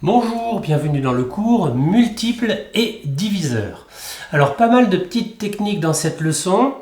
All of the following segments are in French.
Bonjour, bienvenue dans le cours multiples et diviseurs. Alors pas mal de petites techniques dans cette leçon.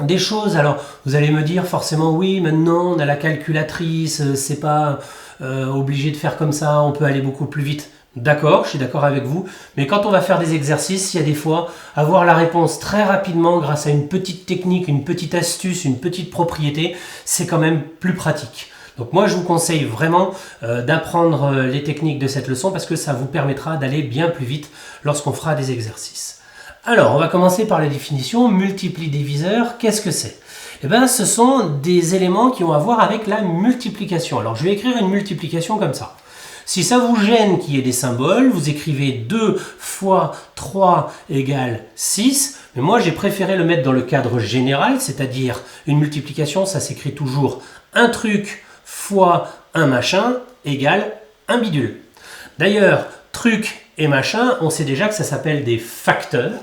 Des choses, alors vous allez me dire forcément oui, maintenant on a la calculatrice, c'est pas obligé de faire comme ça, on peut aller beaucoup plus vite. D'accord, je suis d'accord avec vous, mais quand on va faire des exercices, il y a des fois, avoir la réponse très rapidement grâce à une petite technique, une petite astuce, une petite propriété, c'est quand même plus pratique. Donc moi je vous conseille vraiment d'apprendre les techniques de cette leçon parce que ça vous permettra d'aller bien plus vite lorsqu'on fera des exercices. Alors on va commencer par la définition. Multipli-diviseur, qu'est-ce que c'est? Eh bien ce sont des éléments qui ont à voir avec la multiplication. Alors je vais écrire une multiplication comme ça. Si ça vous gêne qu'il y ait des symboles, vous écrivez 2 fois 3 égale 6. Mais moi j'ai préféré le mettre dans le cadre général, c'est-à-dire une multiplication, ça s'écrit toujours un truc fois un machin égale un bidule. D'ailleurs, truc et machin, on sait déjà que ça s'appelle des facteurs.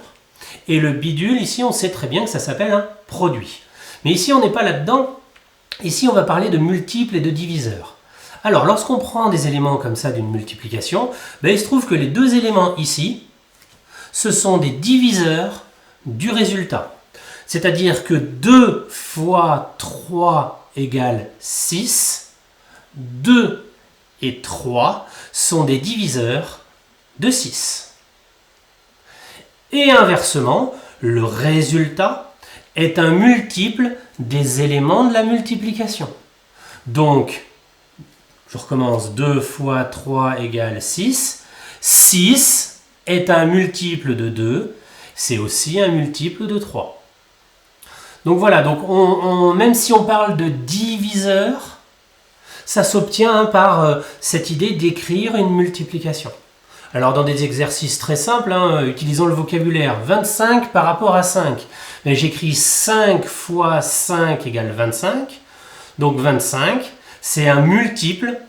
Et le bidule, ici, on sait très bien que ça s'appelle un produit. Mais ici, on n'est pas là-dedans. Ici, on va parler de multiples et de diviseurs. Alors, lorsqu'on prend des éléments comme ça d'une multiplication, il se trouve que les deux éléments ici, ce sont des diviseurs du résultat. C'est-à-dire que 2 fois 3 égale 6. 2 et 3 sont des diviseurs de 6. Et inversement, le résultat est un multiple des éléments de la multiplication. Donc, je recommence, 2 fois 3 égale 6. 6 est un multiple de 2, c'est aussi un multiple de 3. Donc voilà, donc même si on parle de diviseur, ça s'obtient par cette idée d'écrire une multiplication. Alors dans des exercices très simples, utilisons le vocabulaire. 25 par rapport à 5. J'écris 5 fois 5 égale 25. Donc 25, c'est un multiple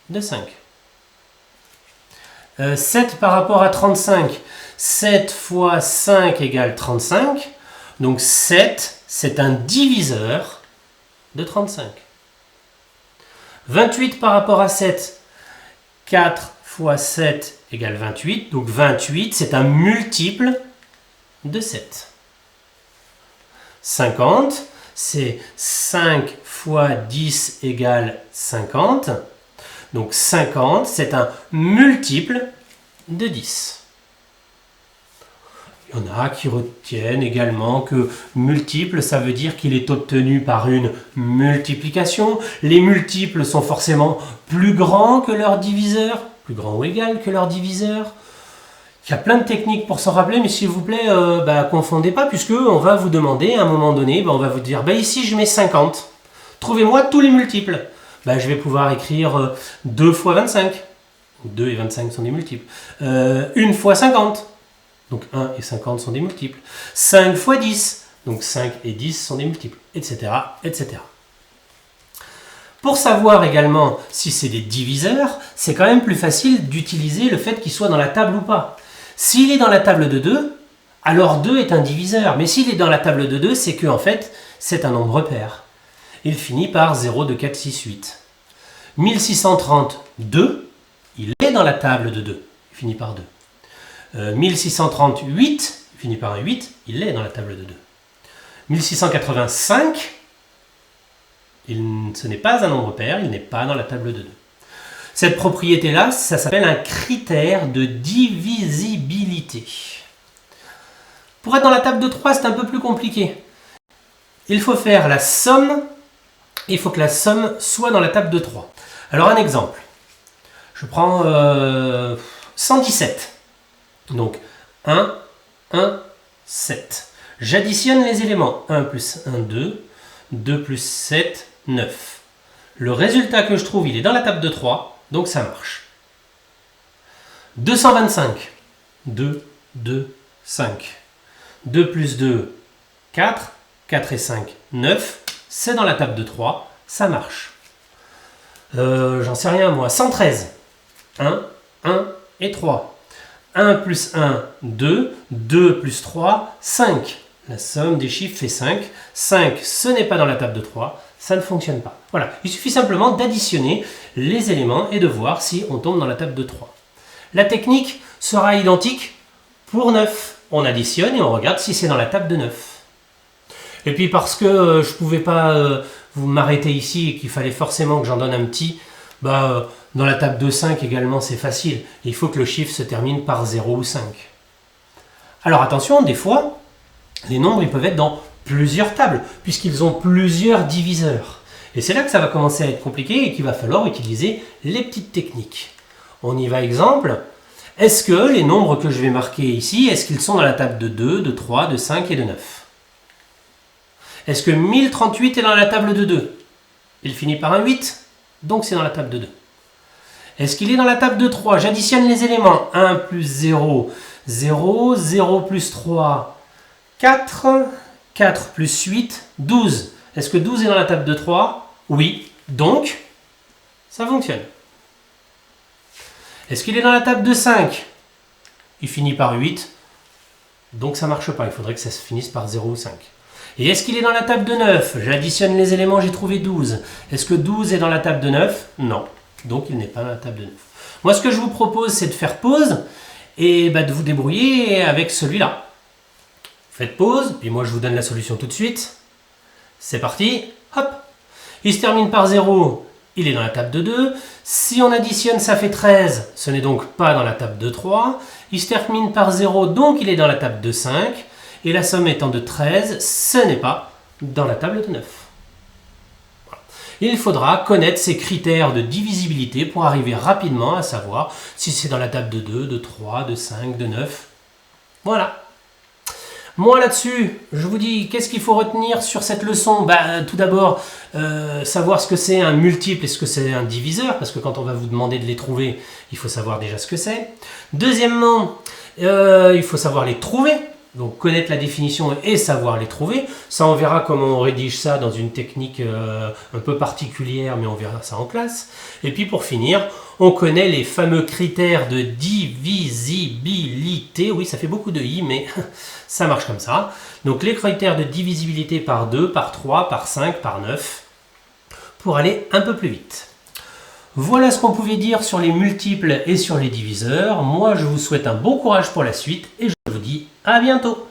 de 5. 7 par rapport à 35. 7 fois 5 égale 35. Donc 7, c'est un diviseur de 35. 28 par rapport à 7. 4 fois 7 égale 28. Donc 28, c'est un multiple de 7. 50, c'est 5 fois 10 égale 50. Donc 50, c'est un multiple de 10. Il y en a qui retiennent également que multiple, ça veut dire qu'il est obtenu par une multiplication. Les multiples sont forcément plus grands que leur diviseur, plus grands ou égal que leur diviseur. Il y a plein de techniques pour s'en rappeler, mais s'il vous plaît, confondez pas, puisque on va vous demander, à un moment donné, on va vous dire, ici je mets 50. Trouvez-moi tous les multiples. Je vais pouvoir écrire 2 fois 25. 2 et 25 sont des multiples. 1 fois 50. Donc 1 et 50 sont des multiples. 5 fois 10. Donc 5 et 10 sont des multiples, etc., etc. Pour savoir également si c'est des diviseurs, c'est quand même plus facile d'utiliser le fait qu'il soit dans la table ou pas. S'il est dans la table de 2, alors 2 est un diviseur. Mais s'il est dans la table de 2, c'est que en fait, c'est un nombre pair. Il finit par 0, 2, 4, 6, 8. 1632, il est dans la table de 2. Il finit par 2. 1638, il finit par un 8, il est dans la table de 2. 1685, ce n'est pas un nombre pair, il n'est pas dans la table de 2. Cette propriété-là, ça s'appelle un critère de divisibilité. Pour être dans la table de 3, c'est un peu plus compliqué. Il faut faire la somme, il faut que la somme soit dans la table de 3. Alors un exemple, je prends 117. Donc 1, 1, 7. J'additionne les éléments. 1 plus 1, 2. 2 plus 7, 9. Le résultat que je trouve, il est dans la table de 3, donc ça marche. 225. 2, 2, 5. 2 plus 2, 4. 4 et 5, 9. C'est dans la table de 3, ça marche. J'en sais rien moi. 113. 1, 1 et 3. 1 plus 1, 2. 2 plus 3, 5. La somme des chiffres fait 5. 5, ce n'est pas dans la table de 3. ça ne fonctionne pas. Voilà, il suffit simplement d'additionner les éléments et de voir si on tombe dans la table de 3. La technique sera identique pour 9. On additionne et on regarde si c'est dans la table de 9. Et puis parce que je ne pouvais pas vous m'arrêter ici et qu'il fallait forcément que j'en donne un petit, dans la table de 5 également c'est facile. Il faut que le chiffre se termine par 0 ou 5. Alors attention, des fois, les nombres ils peuvent être dans plusieurs tables, puisqu'ils ont plusieurs diviseurs. Et c'est là que ça va commencer à être compliqué et qu'il va falloir utiliser les petites techniques. On y va exemple. Est-ce que les nombres que je vais marquer ici, est-ce qu'ils sont dans la table de 2, de 3, de 5 et de 9? Est-ce que 1038 est dans la table de 2? Il finit par un 8, donc c'est dans la table de 2. Est-ce qu'il est dans la table de 3? J'additionne les éléments. 1 plus 0, 0, 0 plus 3, 4, 4 plus 8, 12. Est-ce que 12 est dans la table de 3? Oui, donc ça fonctionne. Est-ce qu'il est dans la table de 5? Il finit par 8, donc ça ne marche pas. Il faudrait que ça se finisse par 0 ou 5. Et est-ce qu'il est dans la table de 9? J'additionne les éléments, j'ai trouvé 12. Est-ce que 12 est dans la table de 9? Non, donc il n'est pas dans la table de 9. Moi, ce que je vous propose, c'est de faire pause et de vous débrouiller avec celui-là. Faites pause, puis moi je vous donne la solution tout de suite. C'est parti, hop. Il se termine par 0, il est dans la table de 2. Si on additionne, ça fait 13, ce n'est donc pas dans la table de 3. Il se termine par 0, donc il est dans la table de 5. Et la somme étant de 13, ce n'est pas dans la table de 9. Voilà. Il faudra connaître ces critères de divisibilité pour arriver rapidement à savoir si c'est dans la table de 2, de 3, de 5, de 9. Voilà. Moi là-dessus, je vous dis, qu'est-ce qu'il faut retenir sur cette leçon? Tout d'abord, savoir ce que c'est un multiple et ce que c'est un diviseur, parce que quand on va vous demander de les trouver, il faut savoir déjà ce que c'est. Deuxièmement, il faut savoir les trouver, donc connaître la définition et savoir les trouver. Ça, on verra comment on rédige ça dans une technique un peu particulière, mais on verra ça en classe. Et puis pour finir, on connaît les fameux critères de divisibilité. Oui, ça fait beaucoup de i, mais ça marche comme ça. Donc les critères de divisibilité par 2, par 3, par 5, par 9, pour aller un peu plus vite. Voilà ce qu'on pouvait dire sur les multiples et sur les diviseurs. Moi, je vous souhaite un bon courage pour la suite et je vous dis à bientôt.